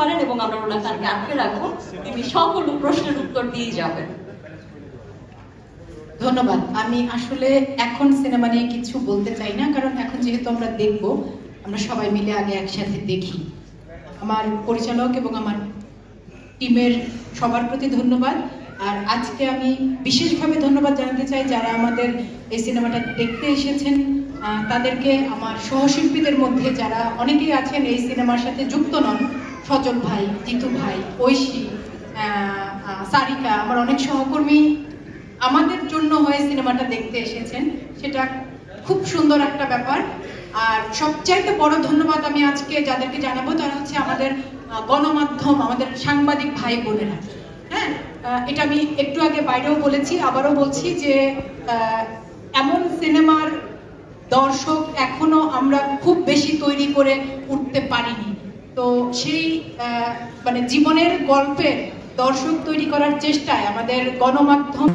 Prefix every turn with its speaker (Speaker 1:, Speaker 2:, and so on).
Speaker 1: পারেন এবং আমরা ওনাকে আটকে রাখবো, তিনি সকল প্রশ্নের উত্তর দিয়ে যাবেন।
Speaker 2: ধন্যবাদ। আমি আসলে এখন সিনেমা নিয়ে কিছু বলতে চাই না, কারণ এখন যেহেতু আমরা দেখবো, আমরা সবাই মিলে আগে একসাথে দেখি। আমার পরিচালক এবং আমার টিমের সবার প্রতি ধন্যবাদ। আর আজকে আমি বিশেষভাবে ধন্যবাদ জানাতে চাই যারা আমাদের এই সিনেমাটা দেখতে এসেছেন, তাদেরকে, আমার সহশিল্পীদের মধ্যে যারা অনেকেই আছেন এই সিনেমার সাথে যুক্ত নন, সজল ভাই, জিতু ভাই, ঐশী, সারিকা, আমার অনেক সহকর্মী আমাদের জন্য হয়ে সিনেমাটা দেখতে এসেছেন, সেটা খুব সুন্দর একটা ব্যাপার। আর সবচাইতে বড় ধন্যবাদ আমি আজকে যাদেরকে জানাবো তারা হচ্ছে আমাদের গণমাধ্যম, আমাদের সাংবাদিক ভাই বোনেরা। হ্যাঁ, এটা আমি একটু আগে বাইরেও বলেছি, আবারও বলছি যে এমন সিনেমার দর্শক এখনো আমরা খুব বেশি তৈরি করে উঠতে পারিনি। তো সেই মানে জীবনের গল্পের দর্শক তৈরি করার চেষ্টায় আমাদের গণমাধ্যম